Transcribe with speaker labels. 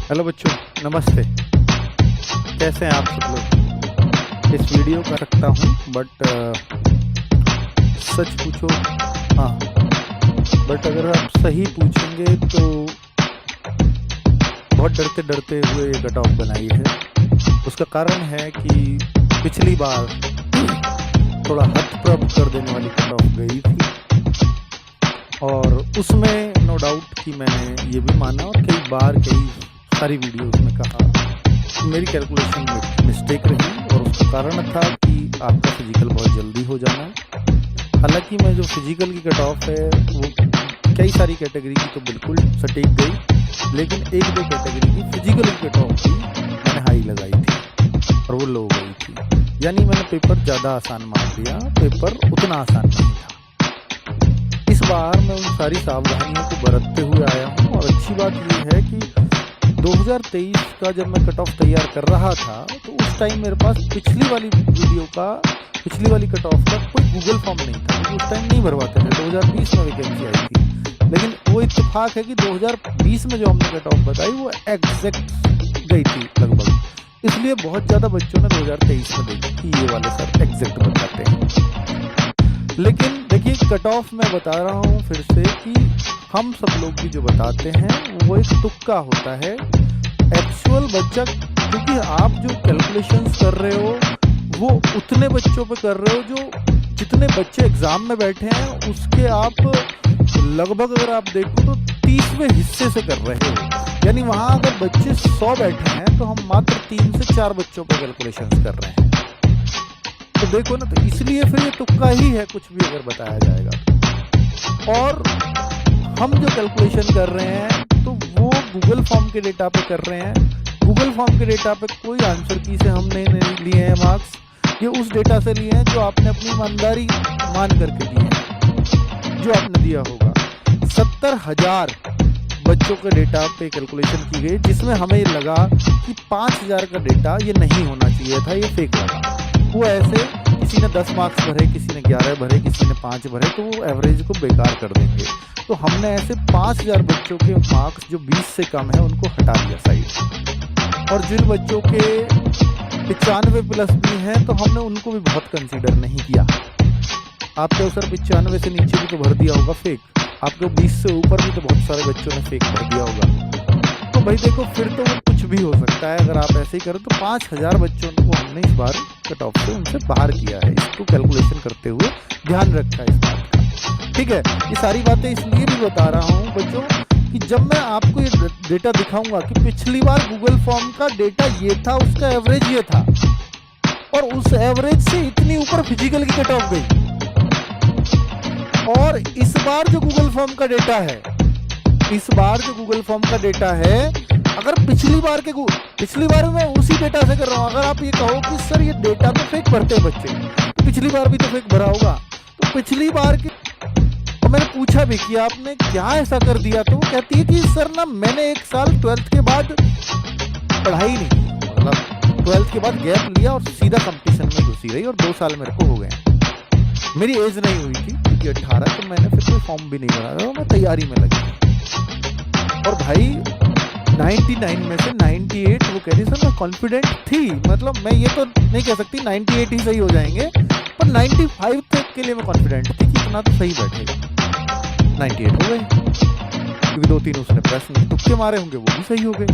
Speaker 1: Hello बच्चों, नमस्ते। कैसे हैं आप सब लोग? इस वीडियो कर सकता हूँ बट सच पूछो, हाँ, बट अगर आप सही पूछेंगे तो बहुत डरते डरते हुए ये कट ऑफ बनाई है। उसका कारण है कि पिछली बार थोड़ा हद कर देने वाली कट ऑफ गई थी और उसमें नो डाउट कि मैंने ये भी माना और कई बार कई सारी वीडियोस में कहा मेरी कैलकुलेशन में मिस्टेक रही और उसका कारण था कि आपका फिजिकल बहुत जल्दी हो जाना। हालांकि मैं जो फिजिकल की कट ऑफ है वो कई सारी कैटेगरी की तो बिल्कुल सटीक गई, लेकिन एक दो कैटेगरी की फिजिकल की कट ऑफ भी मैंने हाई लगाई थी और वो लो गई थी। यानी मैंने पेपर ज़्यादा आसान मान लिया, पेपर उतना आसान नहीं था। इस बार मैं उन सारी सावधानियों को बरतते हुए आया हूँ और अच्छी बात ये है कि 2023 का जब मैं कट ऑफ तैयार कर रहा था तो उस टाइम मेरे पास पिछली वाली कट ऑफ का कोई गूगल फॉर्म नहीं था, क्योंकि उस टाइम नहीं भरवाते थे। 2020 में वैकेंसी आई थी, लेकिन वो इत्तेफाक है कि 2020 में जो हमने कट ऑफ बताई वो एग्जैक्ट गई थी लगभग, इसलिए बहुत ज़्यादा बच्चों ने 2023 में देखी कि ये वाले सर एग्जैक्ट बताते हैं। लेकिन देखिए, कट ऑफ मैं बता रहा हूँ फिर से कि हम सब लोग भी जो बताते हैं वो एक तुक्का होता है। एक्चुअल बच्चा, क्योंकि आप जो कैलकुलेशंस कर रहे हो वो उतने बच्चों पे कर रहे हो जो जितने बच्चे एग्जाम में बैठे हैं उसके आप लगभग अगर आप देखो तो 30वें हिस्से से कर रहे हो। यानी वहाँ अगर बच्चे 100 बैठे हैं तो हम मात्र 3 से 4 बच्चों पे कैलकुलेशंस कर रहे हैं। तो देखो ना, तो इसलिए फिर ये तुक्का ही है कुछ भी अगर बताया जाएगा तो। और हम जो कैलकुलेशन कर रहे हैं तो वो गूगल फॉर्म के डेटा पे कर रहे हैं। गूगल फॉर्म के डेटा पे कोई आंसर की से हमने नहीं लिए हैं मार्क्स, ये उस डेटा से लिए हैं जो आपने अपनी ईमानदारी मान करके दिए हैं, जो आपने दिया होगा। 70,000 बच्चों के डेटा पे कैलकुलेशन की गई, जिसमें हमें लगा कि 5,000 का डेटा ये नहीं होना चाहिए था, ये फेक लगा। वो ऐसे किसी ने 10 मार्क्स भरे, किसी ने 11 भरे, किसी ने 5 भरे, तो वो एवरेज को बेकार कर देंगे। तो हमने ऐसे 5,000 बच्चों के मार्क्स जो 20 से कम है उनको हटा दिया साइड, और जिन बच्चों के 95 प्लस भी हैं तो हमने उनको भी बहुत कंसीडर नहीं किया। आपके सर 95 से नीचे भी तो भर दिया होगा फेक, आपको 20 से ऊपर भी तो बहुत सारे बच्चों ने फेक भर दिया होगा। तो भाई देखो, फिर तो वो कुछ भी हो सकता है अगर आप ऐसे ही करें। तो 5,000 बच्चों को हमने इस बार कट ऑफ से उनसे बाहर किया है, इसको कैलकुलेशन करते हुए ध्यान रखा है इस बात का। ठीक है, ये सारी बातें इसलिए भी बता रहा हूँ बच्चों कि जब मैं आपको ये डेटा दिखाऊंगा कि पिछली बार गूगल फॉर्म का डेटा ये था, उसका एवरेज ये था, और उस एवरेज से इतनी ऊपर फिजिकल की कट ऑफ गई। और इस बार जो गूगल फॉर्म का डेटा है, अगर पिछली बार मैं उसी डेटा से कर रहा हूँ। अगर आप ये कहो कि सर ये डेटा तो फेक भरते हैं बच्चे, तो पिछली बार भी तो फेक भरा होगा। तो पिछली बार की, और मैंने पूछा भी कि आपने क्या ऐसा कर दिया, तो वो कहती है कि सर ना, मैंने 1 साल 12th के बाद पढ़ाई नहीं की, मतलब 12th के बाद गैप लिया और सीधा कंपटीशन में घुसी रही, और 2 साल मेरे को हो गए। मेरी एज नहीं हुई थी क्योंकि 18, तो मैंने फिर कोई फॉर्म भी नहीं भरा था, मैं तैयारी में लगी। और भाई 99 में से 98 वो कह रही सर मैं कॉन्फिडेंट थी, मतलब मैं ये तो नहीं कह सकती 98 ही सही हो जाएंगे, पर 95 तक के लिए मैं कॉन्फिडेंट थी कि इतना तो सही बैठेगा। 98 हो गए, क्योंकि 2-3 उसने प्रश्न तुक्के मारे होंगे, वो भी सही हो गए।